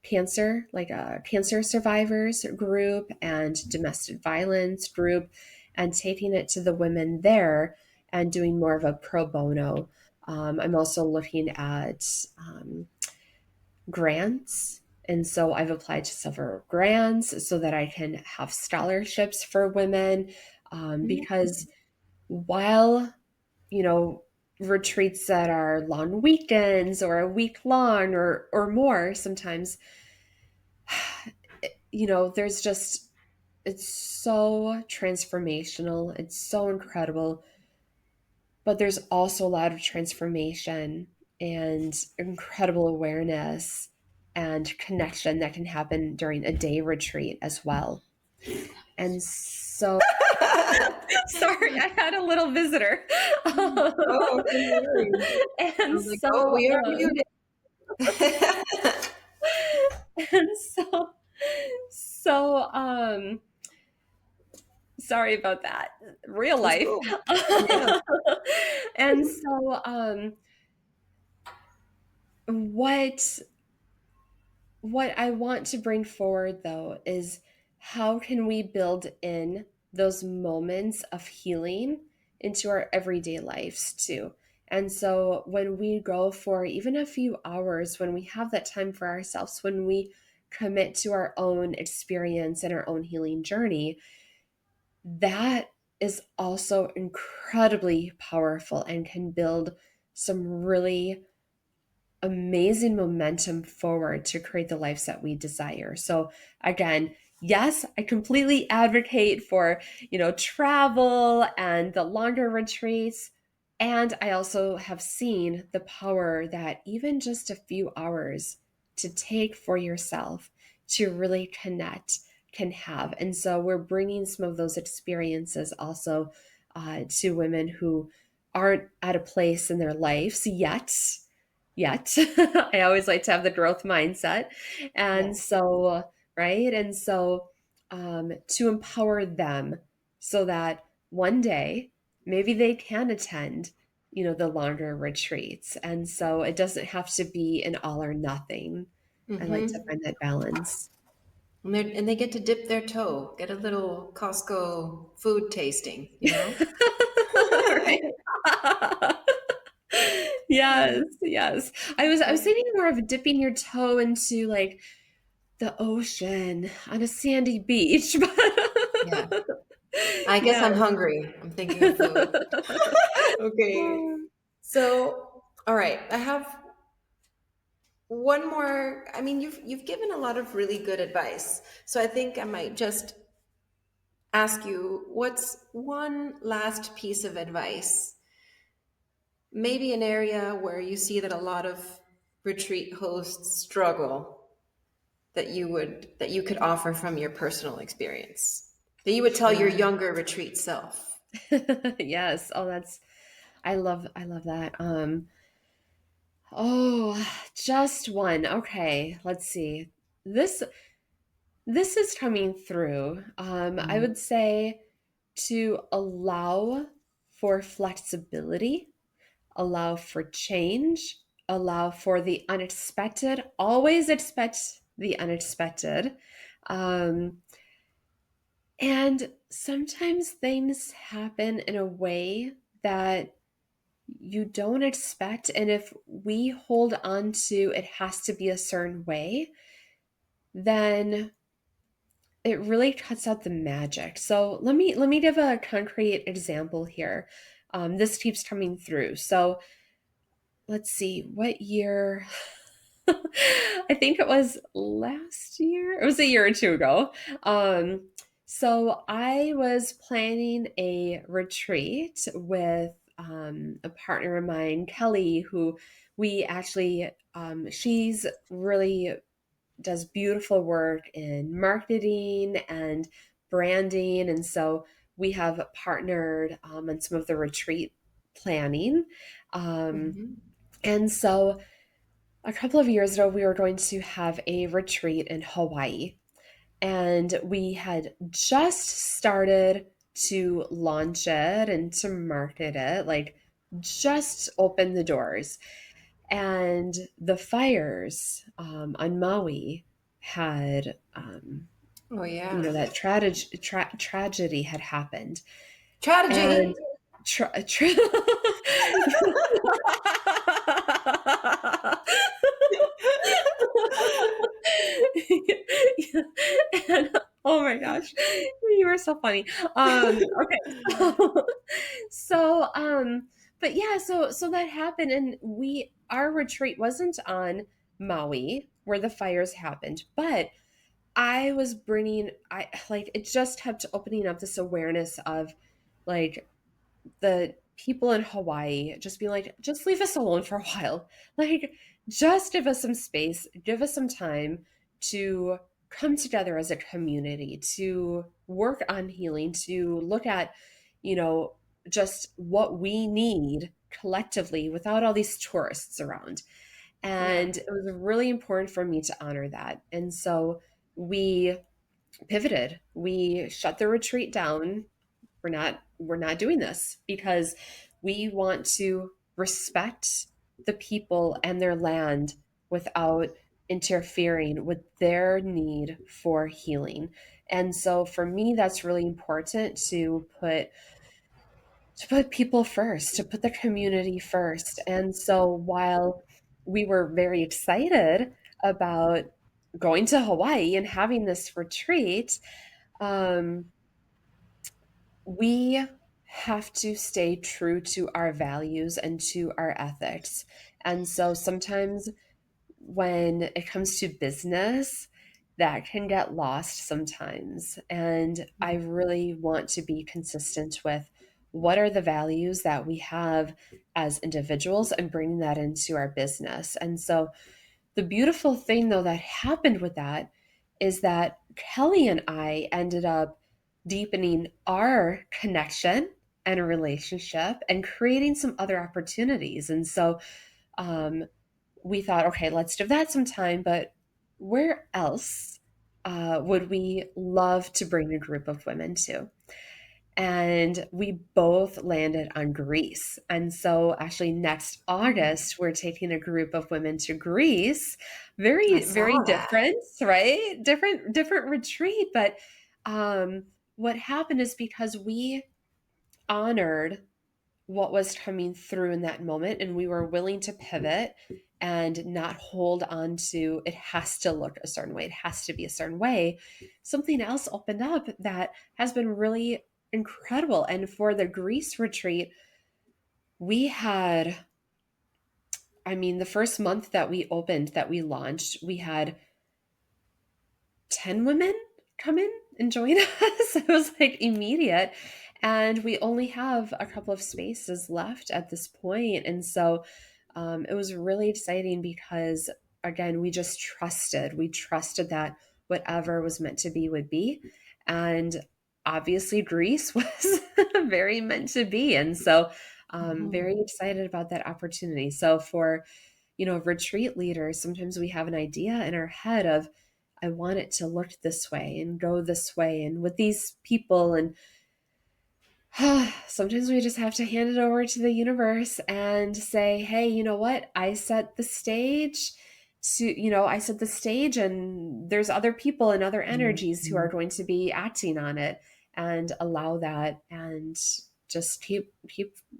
Speaker 2: cancer, like a cancer survivors group and domestic violence group, and taking it to the women there and doing more of a pro bono. I'm also looking at grants. And so I've applied to several grants so that I can have scholarships for women. Because while, you know, retreats that are long weekends or a week long or more, sometimes, there's just, it's so transformational. It's so incredible. But there's also a lot of transformation and incredible awareness and connection that can happen during a day retreat as well. And so, sorry, I had a little visitor.
Speaker 1: Oh, no worries. I
Speaker 2: and
Speaker 1: was like, oh,
Speaker 2: so,
Speaker 1: we are
Speaker 2: um,
Speaker 1: muted.
Speaker 2: and so, so, um, sorry about that. Real
Speaker 1: That's
Speaker 2: life.
Speaker 1: cool. Yeah.
Speaker 2: and so, what What I want to bring forward though is how can we build in those moments of healing into our everyday lives too? And so when we go for even a few hours, when we have that time for ourselves, when we commit to our own experience and our own healing journey, that is also incredibly powerful and can build some really amazing momentum forward to create the lives that we desire. So again, yes, I completely advocate for, travel and the longer retreats. And I also have seen the power that even just a few hours to take for yourself to really connect can have. And so we're bringing some of those experiences also to women who aren't at a place in their lives yet. I always like to have the growth mindset. And
Speaker 1: Yeah.
Speaker 2: so, right. And so, to empower them so that one day maybe they can attend, the longer retreats. And so it doesn't have to be an all or nothing. I like to
Speaker 1: Hmm.
Speaker 2: find that balance.
Speaker 1: And they get to dip their toe, get a little Costco food tasting, you know? Right?
Speaker 2: Yes, yes. I was
Speaker 1: Yeah.
Speaker 2: thinking more of dipping your toe into like the ocean on a sandy beach,
Speaker 1: Yeah.
Speaker 2: but
Speaker 1: I guess
Speaker 2: yeah.
Speaker 1: I'm hungry. I'm thinking of food. Okay. So, all right, I have one more. I mean, you've given a lot of really good advice. So I think I might just ask you, what's one last piece of advice? Maybe an area where you see that a lot of retreat hosts struggle, that you could offer from your personal experience. That you would tell your
Speaker 2: Sure.
Speaker 1: younger retreat self.
Speaker 2: Yes. Oh, I love that. Oh, just one. Okay, let's see. This this is coming through. I
Speaker 1: Mm.
Speaker 2: would say to allow for flexibility, allow for change, allow for the unexpected, always expect the unexpected. Um, and sometimes things happen in a way that you don't expect. And if we hold on to it has to be a certain way, then it really cuts out the magic. So let me give a concrete example here. This keeps coming through. So let's see, what year? I think it was last year. It was a year or two ago. So I was planning a retreat with a partner of mine, Kelly, who we actually, she's really does beautiful work in marketing and branding. And so we have partnered on some of the retreat planning. Um,
Speaker 1: Mhm.
Speaker 2: and so a couple of years ago, we were going to have a retreat in Hawaii. And we had just started to launch it and to market it, like just open the doors. And the fires on Maui had,
Speaker 1: Oh yeah.
Speaker 2: that tragedy had happened. And
Speaker 1: Strategy.
Speaker 2: And, oh my gosh, you were so funny. Okay, so, but yeah, so that happened, and our retreat wasn't on Maui where the fires happened, but I like it just kept opening up this awareness of like the people in Hawaii just being like, just leave us alone for a while. Like, just give us some space, give us some time to come together as a community, to work on healing, to look at, you know, just what we need collectively without all these tourists around.
Speaker 1: Yeah.
Speaker 2: And it was really important for me to honor that. And so we pivoted. We shut the retreat down. We're not doing this because we want to respect the people and their land without interfering with their need for healing. And so for me that's really important to put people first, to put the community first. And so while we were very excited about going to Hawaii and having this retreat, um, we have to stay true to our values and to our ethics. And so sometimes when it comes to business, that can get lost sometimes. And I really want to be consistent with what are the values that we have as individuals and bringing that into our business. And so the beautiful thing, though, that happened with that is that Kelly and I ended up deepening our connection and a relationship and creating some other opportunities. And so um, we thought, okay, let's give that some time, but where else would we love to bring a group of women to? and we both landed on Greece. And so actually next
Speaker 1: Mm,
Speaker 2: August we're taking a group of women to Greece.
Speaker 1: I
Speaker 2: Very
Speaker 1: saw
Speaker 2: very
Speaker 1: that.
Speaker 2: different, right? Different retreat, but um what happened is because we honored what was coming through in that moment and we were willing to pivot and not hold on to it has to look a certain way, it has to be a certain way, something else opened up that has been really incredible. And for the Greece retreat, we had, I mean, the first month that we opened, that we launched, we had 10 women come in and join us. It was like immediate. And we only have a couple of spaces left at this point. And so it was really exciting because, again, we just trusted. We trusted that whatever was meant to be would be. And obviously, Greece was very meant to be. And so, very
Speaker 1: Mhm.
Speaker 2: excited about that opportunity. So, for retreat leaders, sometimes we have an idea in our head of, I want it to look this way and go this way and with these people. And sometimes we just have to hand it over to the universe and say, hey, you know what? I set the stage I set the stage and there's other people and other energies who are going to be acting on it, and allow that and just keep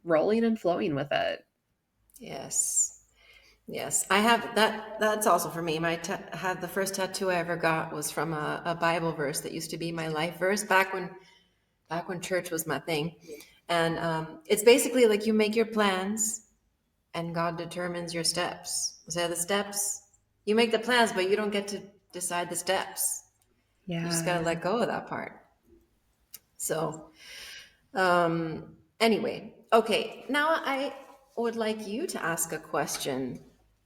Speaker 2: rolling and flowing with it.
Speaker 1: Yes. Yes. I have that. That's also for me. Had the first tattoo I ever got was from a Bible verse that used to be my life verse back when church was my thing. And it's basically like you make your plans and God determines your steps. So the steps, you make the plans, but you don't get to decide the steps. You just got to
Speaker 2: Yeah.
Speaker 1: let go of that part. So, anyway, okay, now I would like you to ask a question.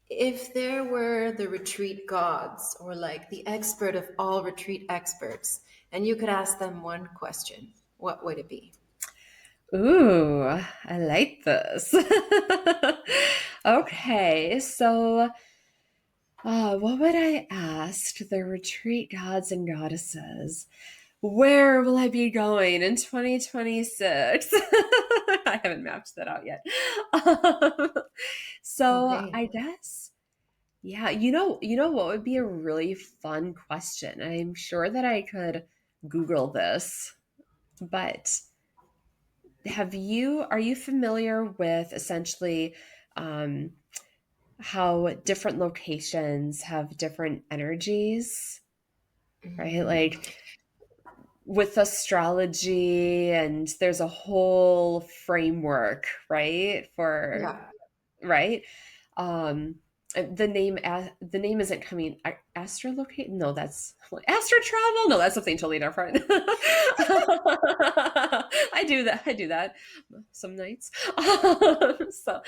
Speaker 1: If there were the retreat gods or like the expert of all retreat experts, and you could ask them one question, what would it be?
Speaker 2: Ooh, I like this. Okay, so what would I ask the retreat gods and goddesses? Where will I be going in 2026? I haven't mapped that out yet. Um, so
Speaker 1: Okay.
Speaker 2: I guess, yeah, what would be a really fun question? I'm sure that I could Google this, but are you familiar with essentially um, how different locations have different energies, right? Like with astrology, and there's a whole framework, right?
Speaker 1: Yeah.
Speaker 2: Right? Um, the name isn't coming. Astrolocate? No, that's astro travel. No, that's something totally different. I do that. I do that some nights. So,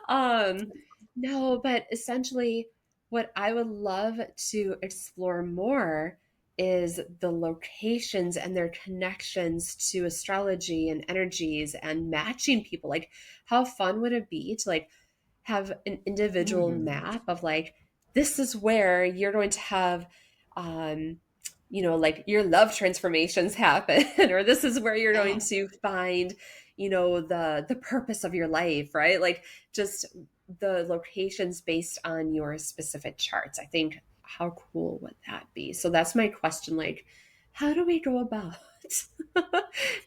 Speaker 2: um, no, but essentially, what I would love to explore more is the locations and their connections to astrology and energies and matching people. Like, how fun would it be to like have an individual
Speaker 1: Mhm.
Speaker 2: map of like, this is where you're going to have like your love transformations happen, or this is where you're going
Speaker 1: Yeah.
Speaker 2: to find the purpose of your life, right? Like, just the locations based on your specific charts. I think, how cool would that be? So that's my question, like, how do we go about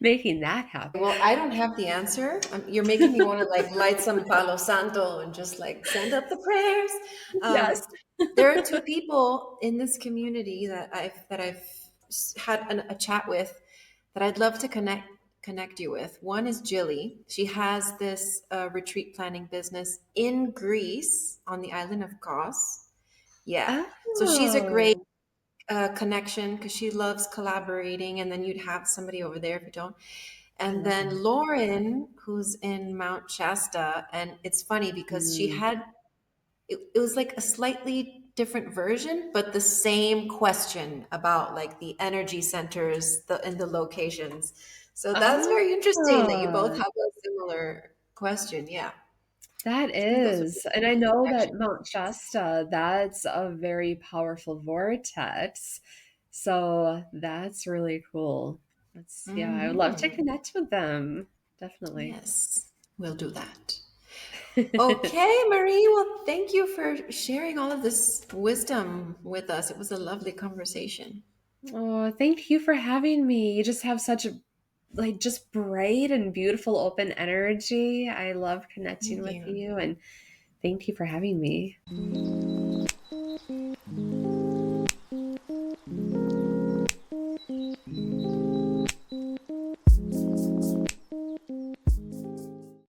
Speaker 2: making that happen?
Speaker 1: Well, I don't have the answer. You're making me want to like light some Palo Santo and just like send up the prayers.
Speaker 2: Yes.
Speaker 1: There are two people in this community that I've had a chat with that I'd love to connect you with. One is Jilly. She has this retreat planning business in Greece on the island of Kos. Yeah. So she's a great
Speaker 2: Oh.
Speaker 1: connection because she loves collaborating, and then you'd have somebody over there if you don't.
Speaker 2: I
Speaker 1: And
Speaker 2: love
Speaker 1: then
Speaker 2: that.
Speaker 1: Lauren, who's in Mount Shasta, and it's funny because
Speaker 2: Mm.
Speaker 1: it was like a slightly different version, but the same question about like the energy centers and the locations. So that's very interesting that you both
Speaker 2: Ah,
Speaker 1: have a similar question. Yeah,
Speaker 2: that
Speaker 1: I think those would be
Speaker 2: is. And I know that
Speaker 1: connections.
Speaker 2: Mount Shasta, that's a very powerful vortex. So that's really cool. Yeah, I would love to
Speaker 1: Hmm.
Speaker 2: connect with them. Definitely.
Speaker 1: Yes, we'll do that. Okay, Marie. Well, thank you for sharing all of this wisdom with us. It was a lovely conversation.
Speaker 2: Oh, thank you for having me. You just have such a just bright and beautiful open energy. I love connecting
Speaker 1: Thank
Speaker 2: with
Speaker 1: you.
Speaker 2: you, and thank you for having me.